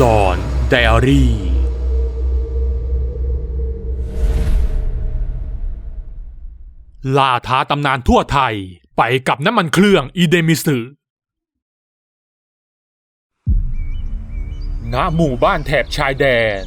ลอนไดอารี่ล่าท้าตำนานทั่วไทยไปกับน้ำมันเครื่องอีเดมิสึณหมู่บ้านแถบชายแดน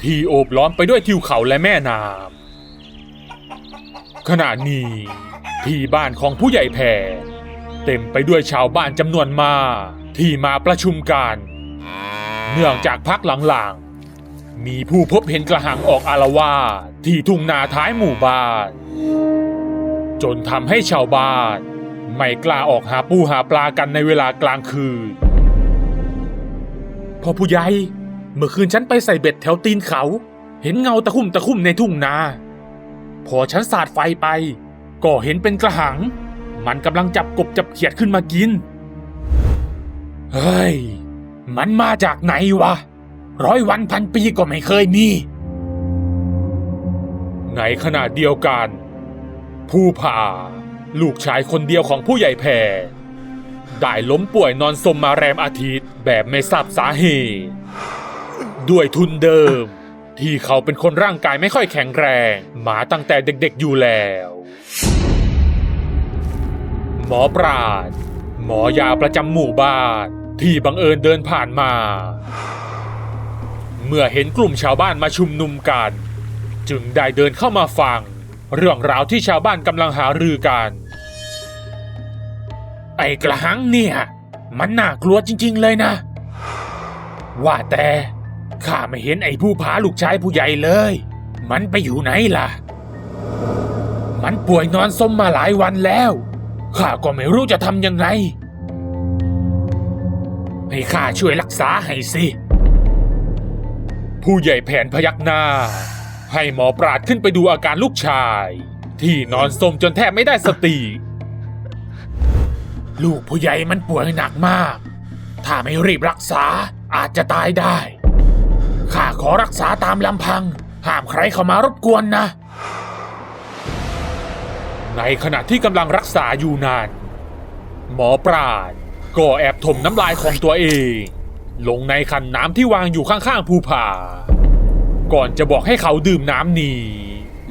ที่โอบล้อมไปด้วยทิวเขาและแม่น้ำขณะนี้ที่บ้านของผู้ใหญ่แผ่เต็มไปด้วยชาวบ้านจำนวนมากที่มาประชุมกันเนื่องจากพักหลังๆมีผู้พบเห็นกระหังออกอาละวาดที่ทุ่งนาท้ายหมู่บ้านจนทำให้ชาวบ้านไม่กล้าออกหาปูหาปลากันในเวลากลางคืนพ่อผู้ใหญ่เมื่อคืนฉันไปใส่เบ็ดแถวตีนเขาเห็นเงาตะคุ่มในทุ่งนาพอฉันสาดไฟไปก็เห็นเป็นกระหังมันกำลังจับกบจับเขียดขึ้นมากินเฮ้ยมันมาจากไหนวะ100 วันพันปีก็ไม่เคยมีในขณะเดียวกันผู้ผ่าลูกชายคนเดียวของผู้ใหญ่แผ่ได้ล้มป่วยนอนสมมาแรมอาทิตย์แบบไม่ทราบสาเหตุด้วยทุนเดิมที่เขาเป็นคนร่างกายไม่ค่อยแข็งแรงมาตั้งแต่เด็กๆอยู่แล้วหมอปราชญ์หมอยาประจำหมู่บ้านที่บังเอิญเดินผ่านมาเมื่อเห็นกลุ่มชาวบ้านมาชุมนุมกันจึงได้เดินเข้ามาฟังเรื่องราวที่ชาวบ้านกำลังหารือกันไอ้กระหังเนี่ยมันน่ากลัวจริงๆเลยนะว่าแต่ข้าไม่เห็นไอ้ผู้ผาลูกชายผู้ใหญ่เลยมันไปอยู่ไหนล่ะมันป่วยนอนซมมาหลายวันแล้วข้าก็ไม่รู้จะทำยังไงให้ข้าช่วยรักษาให้สิผู้ใหญ่แผนพยักหน้าให้หมอปราชญ์ขึ้นไปดูอาการลูกชายที่นอนซมจนแทบไม่ได้สติลูกผู้ใหญ่มันป่วยหนักมากถ้าไม่รีบรักษาอาจจะตายได้ข้าขอรักษาตามลำพังห้ามใครเข้ามารบกวนนะในขณะที่กำลังรักษาอยู่นานหมอปราชญ์ก็แอบถมน้ำลายของตัวเองลงในขันน้ำที่วางอยู่ข้างๆภูผาก่อนจะบอกให้เขาดื่มน้ำนี้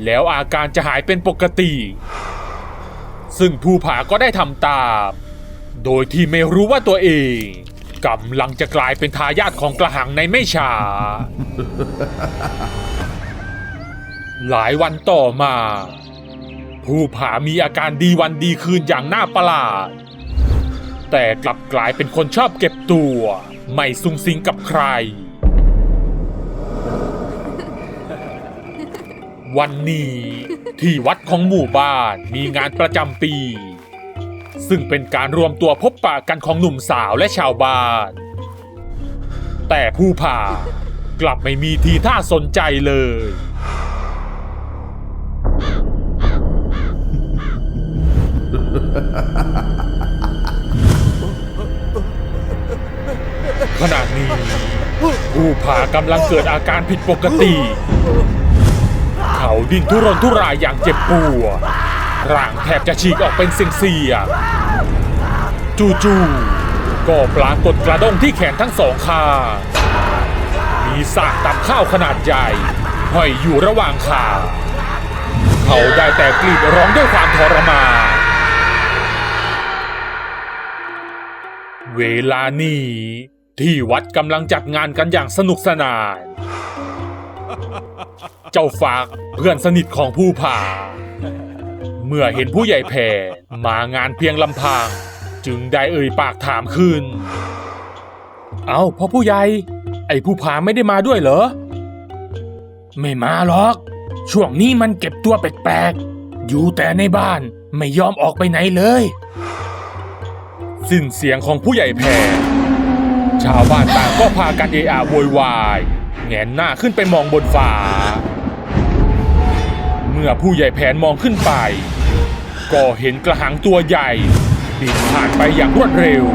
แล้วอาการจะหายเป็นปกติซึ่งภูผาก็ได้ทำตามโดยที่ไม่รู้ว่าตัวเองกำลังจะกลายเป็นทายาทของกระหังในไม่ช้า หลายวันต่อมาภูผามีอาการดีวันดีคืนอย่างน่าประหลาดแต่กลับกลายเป็นคนชอบเก็บตัวไม่สุงสิงกับใครวันนี้ที่วัดของหมู่บ้านมีงานประจำปีซึ่งเป็นการรวมตัวพบปะกันของหนุ่มสาวและชาวบ้านแต่ผู้ผ่ากลับไม่มีทีท่าสนใจเลยขณะนี้ผู้ผ่ากำลังเกิดอาการผิดปกติเขาดิ้นทุรนทุรายอย่างเจ็บปวดร่างแทบจะฉีกออกเป็นเสี่ยงๆจู่ๆก็ปรากฏกระด้งที่แขนทั้งสองข้างมีซากตำข้าวขนาดใหญ่ห้อยอยู่ระหว่างขาเขาได้แต่กรีดร้องด้วยความทรมานเวลานี้ที่วัดกำลังจัดงานกันอย่างสนุกสนานเจ้าฝากเพื่อนสนิทของผู้ผ่าเมื่อเห็นผู้ใหญ่แผ่มางานเพียงลำพังจึงได้เอ่ยปากถามขึ้นเอ้าพ่อผู้ใหญ่ไอ้ผู้ผ่าไม่ได้มาด้วยเหรอไม่มาหรอกช่วงนี้มันเก็บตัวแปลกๆอยู่แต่ในบ้านไม่ยอมออกไปไหนเลยสิ้นเสียงของผู้ใหญ่แผ่ชาวบ้านต่างก็พากันเอะอะโวยวายแงนหน้าขึ้นไปมองบนฟ้าเมื่อผู้ใหญ่แผนมองขึ้นไปก็เห็นกระหังตัวใหญ่บินผ่านไปอย่างรวดเร็ว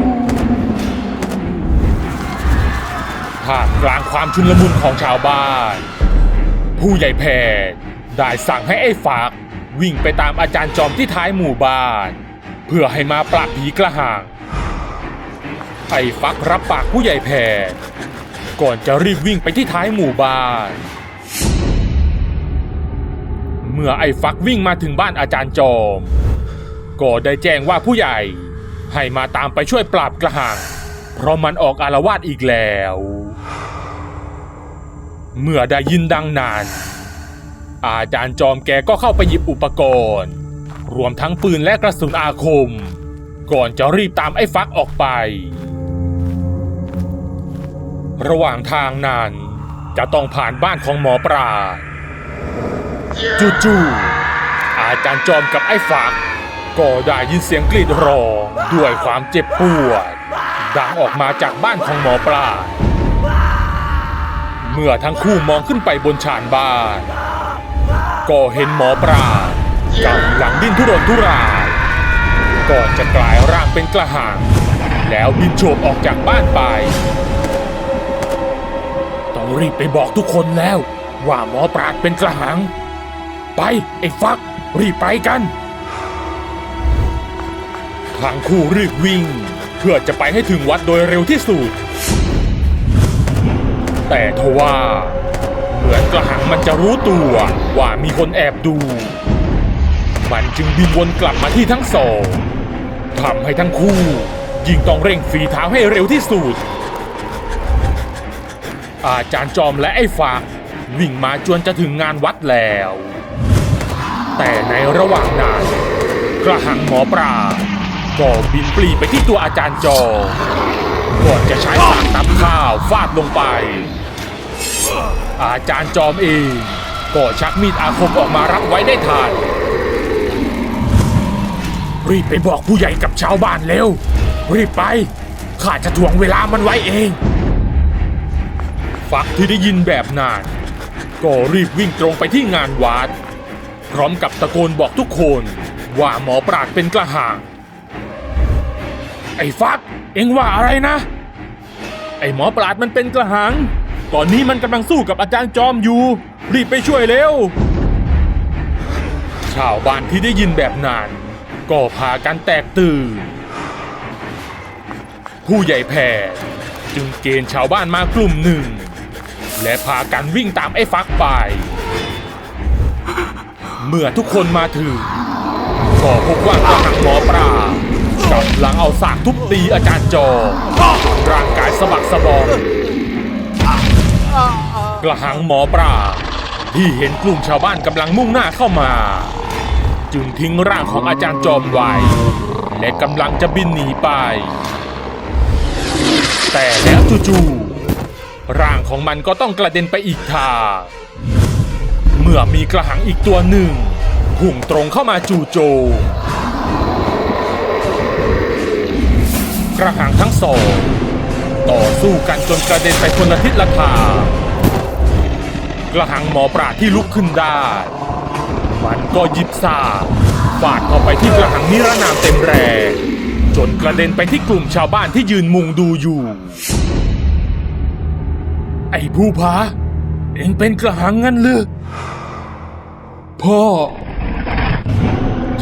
ท่ามกลางความชุลมุนของชาวบ้านผู้ใหญ่แผนได้สั่งให้ไอ้ฝากวิ่งไปตามอาจารย์จอมที่ท้ายหมู่บ้านเพื่อให้มาปราบผีกระหังไอ้ฟักรับปากผู้ใหญ่แผน ก่อนจะรีบวิ่งไปที่ท้ายหมู่บ้านเมื่อไอ้ฟักวิ่งมาถึงบ้านอาจารย์จอมก็ได้แจ้งว่าผู้ใหญ่ให้มาตามไปช่วยปราบกระหังเพราะมันออกอาละวาดอีกแล้วเมื่อได้ยินดังนั้นอาจารย์จอมแกก็เข้าไปหยิบอุปกรณ์รวมทั้งปืนและกระสุนอาคมก่อนจะรีบตามไอ้ฟักออกไประหว่างทางนั้นจะต้องผ่านบ้านของหมอปลาจู่ๆอาจารย์จอมกับไอ้ฟักก็ได้ยินเสียงกรีดร้องด้วยความเจ็บปวดดังออกมาจากบ้านของหมอปลาเมื่อทั้งคู่มองขึ้นไปบนชานบ้านก็เห็นหมอปลากำลังดิ้นทุรนทุรายก่อนจะกลายร่างเป็นกระหังแล้วบินโฉบออกจากบ้านไปต้องรีบไปบอกทุกคนแล้วว่าหมอปราดเป็นกระหังไปไอ้ฟักรีบไปกันทั้งคู่รีบวิ่งเพื่อจะไปให้ถึงวัดโดยเร็วที่สุดแต่ทว่าเหมือนกระหังมันจะรู้ตัวว่ามีคนแอบดูมันจึงบินวนกลับมาที่ทั้งสองทำให้ทั้งคู่ยิ่งต้องเร่งฝีเท้าให้เร็วที่สุดอาจารย์จอมและไอ้ฟักวิ่งมาจนจะถึงงานวัดแล้วแต่ในระหว่างนั้นกระหังหมอปลาก็บินปลีไปที่ตัวอาจารย์จอมก่อนจะใช้สากตำข้าวฟาดลงไปอาจารย์จอมเองก็ชักมีดอาคมออกมารับไว้ได้ทันรีบไปบอกผู้ใหญ่กับชาวบ้านเร็วรีบไปข้าจะถ่วงเวลามันไว้เองฟักที่ได้ยินแบบนั้นก็รีบวิ่งตรงไปที่งานวัดพร้อมกับตะโกนบอกทุกคนว่าหมอปราดเป็นกระหังไอ้ฟักเอ็งว่าอะไรนะไอ้หมอปราดมันเป็นกระหังตอนนี้มันกำลังสู้กับอาจารย์จอมอยู่รีบไปช่วยเร็วชาวบ้านที่ได้ยินแบบนั้นก็พากันแตกตื่นผู้ใหญ่แผ่จึงเกณฑ์ชาวบ้านมากลุ่มหนึ่งและพากันวิ่งตามไอ้ฟักไปเมื่อทุกคนมาถึงก็พบว่ากระหังหมอปลากำลังเอาสากทุบตีอาจารย์จอมร่างกายสะบักสะบอมกระหังหมอปลาที่เห็นกลุ่มชาวบ้านกำลังมุ่งหน้าเข้ามาจึงทิ้งร่างของอาจารย์จอมไว้และกำลังจะบินหนีไปแต่แล้วจู่ๆร่างของมันก็ต้องกระเด็นไปอีกทางเมื่อมีกระหังอีกตัวหนึ่งพุ่งตรงเข้ามาจู่โจมกระหังทั้งสองต่อสู้กันจนกระเด็นไปคนละทิศละทางกระหังหมอปราดที่ลุกขึ้นได้มันก็หยิบสากฟาดเข้าไปที่กระหังนิรนามเต็มแรงจนกระเด็นไปที่กลุ่มชาวบ้านที่ยืนมุงดูอยู่ไอ้ภูผาเอ็งเป็นกระหังงั้นหรือพ่อ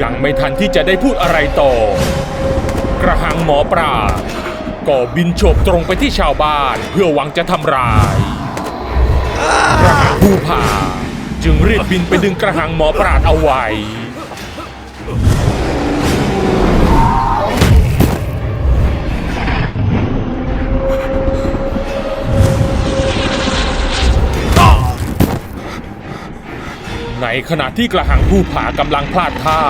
ยังไม่ทันที่จะได้พูดอะไรต่อกระหังหมอปราดก็บินโฉบตรงไปที่ชาวบ้านเพื่อหวังจะทำร้ายกระหังภูผาจึงรีบบินไปดึงกระหังหมอปราดเอาไว้ในขณะที่กระหังภูผากำลังพลาดท่า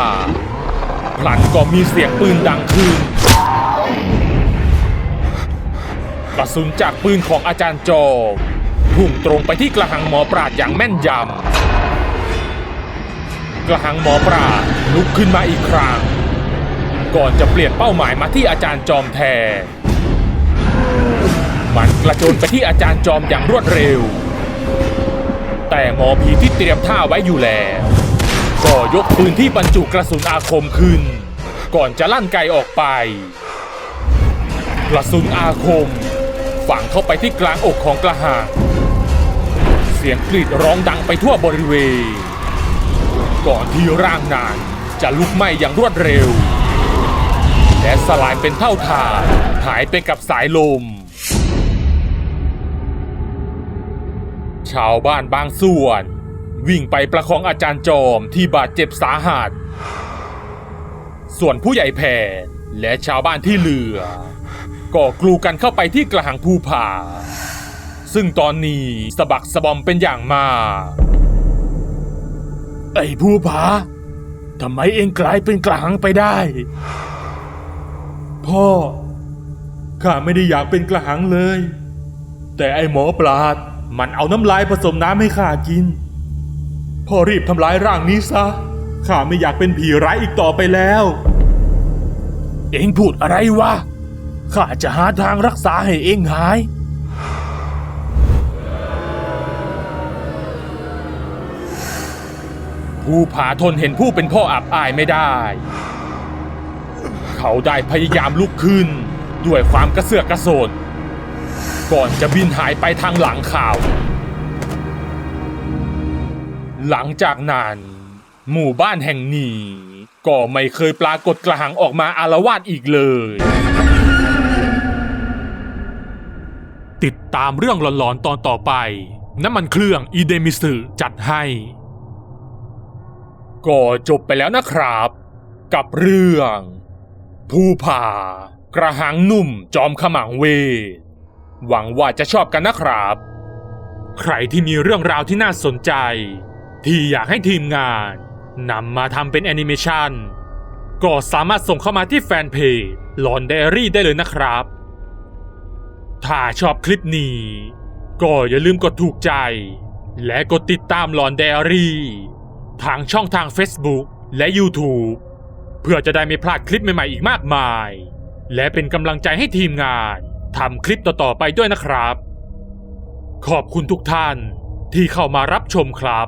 พลันก็มีเสียงปืนดังขึ้นกระสุนจากปืนของอาจารย์จอมพุ่งตรงไปที่กระหังหมอปราดอย่างแม่นยำกระหังหมอปราดลุกขึ้นมาอีกครั้งก่อนจะเปลี่ยนเป้าหมายมาที่อาจารย์จอมแทนมันกระโจนไปที่อาจารย์จอมอย่างรวดเร็วแต่หมอผีที่เตรียมท่าไว้อยู่แล้วก็ยกปืนที่บรรจุกระสุนอาคมขึ้นก่อนจะลั่นไกออกไปกระสุนอาคมฝังเข้าไปที่กลางอกของกระหังเสียงกรีดร้องดังไปทั่วบริเวณก่อนที่ร่างนั้นจะลุกไหม้อย่างรวดเร็วและสลายเป็นเท่าฐานหายไปกับสายลม ชาวบ้านบางส่วนวิ่งไปประคองอาจารย์จอมที่บาดเจ็บสาหัสส่วนผู้ใหญ่แผ่และชาวบ้านที่เหลือก็กลูกันเข้าไปที่กระหังภูผาซึ่งตอนนี้สะบักสะบอมเป็นอย่างมากไอ้ภูผาทำไมเองกลายเป็นกระหังไปได้พ่อข้าไม่ได้อยากเป็นกระหังเลยแต่ไอ้หมอปราดมันเอาน้ำลายผสมน้ำให้ข้ากินพ่อรีบทำลายร่างนี้ซะข้าไม่อยากเป็นผีร้ายอีกต่อไปแล้วเอ็งพูดอะไรวะข้าจะหาทางรักษาให้เอ็งหายภูผาทนเห็นผู้เป็นพ่ออับอายไม่ได้เขาได้พยายามลุกขึ้นด้วยความกระเสือกกระสนก่อนจะบินหายไปทางหลังเขาหลังจากนั้นหมู่บ้านแห่งนี้ก็ไม่เคยปรากฏกระหังออกมาอาละวาดอีกเลยติดตามเรื่องหลอนๆตอนต่อไปน้ำมันเครื่องอีเดมิสึจัดให้ก็จบไปแล้วนะครับกับเรื่องภูผากระหังหนุ่มจอมขมังเวทหวังว่าจะชอบกันนะครับใครที่มีเรื่องราวที่น่าสนใจที่อยากให้ทีมงานนำมาทำเป็นแอนิเมชันก็สามารถส่งเข้ามาที่แฟนเพจหลอนไดอารี่ได้เลยนะครับถ้าชอบคลิปนี้ก็อย่าลืมกดถูกใจและกดติดตามหลอนไดอารี่ทางช่องทาง Facebook และ YouTube เพื่อจะได้ไม่พลาดคลิปใหม่ๆอีกมากมายและเป็นกำลังใจให้ทีมงานทำคลิปต่อๆไปด้วยนะครับขอบคุณทุกท่านที่เข้ามารับชมครับ